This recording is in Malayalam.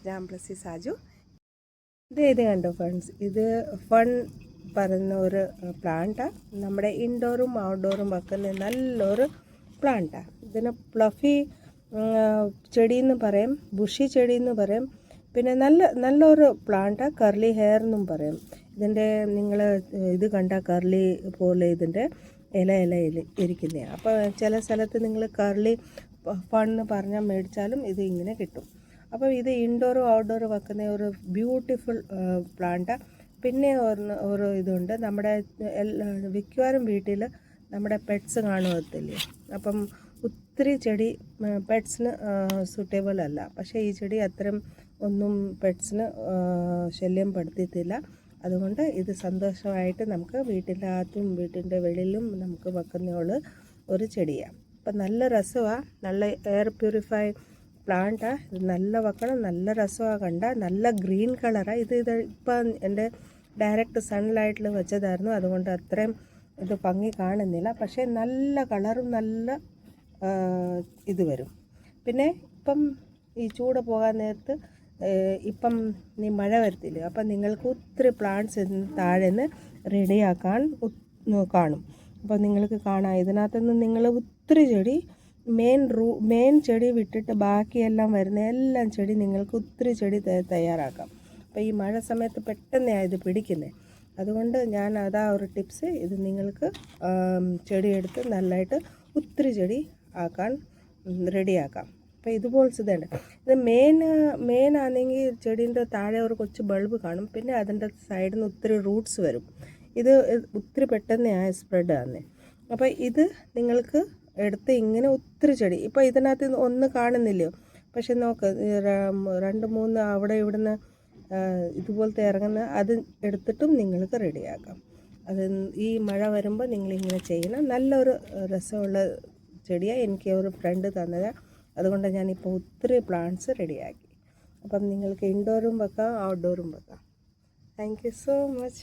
ഞാൻ ബ്ലസ്സി സാജു. ഇത് കണ്ടോ ഫ്രണ്ട്സ്, ഇത് ഫൺ പറയുന്ന ഒരു പ്ലാന്റാണ്. നമ്മുടെ ഇൻഡോറും ഔട്ട്ഡോറും വെക്കുന്ന നല്ലൊരു പ്ലാന്റാണ്. ഇതിന് പ്ലഫി ചെടിയെന്ന് പറയും, ബുഷി ചെടിയെന്ന് പറയും. പിന്നെ നല്ലൊരു പ്ലാന്റാണ്. കർലി ഹെയർ എന്നും പറയും. ഇതിൻ്റെ നിങ്ങൾ ഇത് കണ്ട കർലി പോലെ ഇതിൻ്റെ ഇല ഇരിക്കുന്നതാണ്. അപ്പോൾ ചില സ്ഥലത്ത് നിങ്ങൾ കർലി ഫണ്ണ് പറഞ്ഞാൽ മേടിച്ചാലും ഇത് ഇങ്ങനെ കിട്ടും. അപ്പോൾ ഇത് ഇൻഡോറും ഔട്ട്ഡോറും വെക്കുന്ന ഒരു ബ്യൂട്ടിഫുൾ പ്ലാന്റാണ്. പിന്നെ ഒരു ഇതുണ്ട്, നമ്മുടെ മിക്കവാറും വീട്ടിൽ നമ്മുടെ പെറ്റ്സ് കാണുകത്തില്ലേ. അപ്പം ഒത്തിരി ചെടി പെറ്റ്സിന് സൂട്ടബിൾ അല്ല. പക്ഷേ ഈ ചെടി അത്തരം ഒന്നും പെറ്റ്സിന് ശല്യം പെടുത്തിയിട്ടില്ല. അതുകൊണ്ട് ഇത് സന്തോഷമായിട്ട് നമുക്ക് വീട്ടിൻ്റെ അകത്തും വീട്ടിൻ്റെ വെളിയിലും നമുക്ക് വെക്കുന്ന ഒരു ചെടിയാണ്. അപ്പം നല്ല രസമാണ്, നല്ല എയർ പ്യൂരിഫൈ പ്ലാന്റാണ്. ഇത് നല്ല വെക്കണം, നല്ല രസമാണ്. കണ്ട നല്ല ഗ്രീൻ കളറാണ്. ഇത് ഇപ്പം എൻ്റെ ഡയറക്റ്റ് സൺലൈറ്റിൽ വെച്ചതായിരുന്നു, അതുകൊണ്ട് അത്രയും ഇത് ഭംഗി കാണുന്നില്ല. പക്ഷേ നല്ല കളറും നല്ല ഇത് വരും. പിന്നെ ഇപ്പം ഈ ചൂട് പോകാൻ നേരത്ത് ഇപ്പം മഴ വരത്തില്ലേ, അപ്പം നിങ്ങൾക്ക് ഒത്തിരി പ്ലാന്റ്സ് താഴെ നിന്ന് റെഡിയാക്കാൻ കാണും. അപ്പോൾ നിങ്ങൾക്ക് കാണാം, ഇതിനകത്തുനിന്ന് നിങ്ങൾ ഒത്തിരി ചെടി മെയിൻ ചെടി വിട്ടിട്ട് ബാക്കിയെല്ലാം വരുന്ന എല്ലാം ചെടി നിങ്ങൾക്ക് ഒത്തിരി ചെടി തയ്യാറാക്കാം. അപ്പോൾ ഈ മഴ സമയത്ത് പെട്ടെന്നാണ് ഇത് പിടിക്കുന്നത്. അതുകൊണ്ട് ഞാൻ അതാ ഒരു ടിപ്സ്, ഇത് നിങ്ങൾക്ക് ചെടിയെടുത്ത് നല്ലതായിട്ട് ഒത്തിരി ചെടി ആക്കാൻ റെഡിയാക്കാം. അപ്പോൾ ഇതുപോലത്തെ ഇതുണ്ട്. ഇത് മെയിൻ ആണെങ്കിൽ ചെടീൻ്റെ താഴെ ഒരു കൊച്ചു ബൾബ് കാണും. പിന്നെ അതിൻ്റെ സൈഡിൽ നിന്ന് ഒത്തിരി റൂട്ട്സ് വരും. ഇത് ഒത്തിരി പെട്ടെന്ന് സ്പ്രെഡ് ആകുന്നത്. അപ്പോൾ ഇത് നിങ്ങൾക്ക് എടുത്ത് ഇങ്ങനെ ഒത്തിരി ചെടി, ഇപ്പോൾ ഇതിനകത്ത് ഒന്ന് കാണുന്നില്ലയോ, പക്ഷെ നോക്ക് 2-3 അവിടെ ഇവിടുന്ന് ഇതുപോലത്തെ ഇറങ്ങുന്ന അത് എടുത്തിട്ടും നിങ്ങൾക്ക് റെഡിയാക്കാം. അത് ഈ മഴ വരുമ്പോൾ നിങ്ങളിങ്ങനെ ചെയ്യണം. നല്ലൊരു രസമുള്ള ചെടിയാണ്. എനിക്ക് ഒരു ഫ്രണ്ട് തന്നത്, അതുകൊണ്ട് ഞാനിപ്പോൾ ഒത്തിരി പ്ലാന്റ്സ് റെഡിയാക്കി. അപ്പം നിങ്ങൾക്ക് ഇൻഡോറും വെക്കാം ഔട്ട്ഡോറും വെക്കാം. Thank you so much.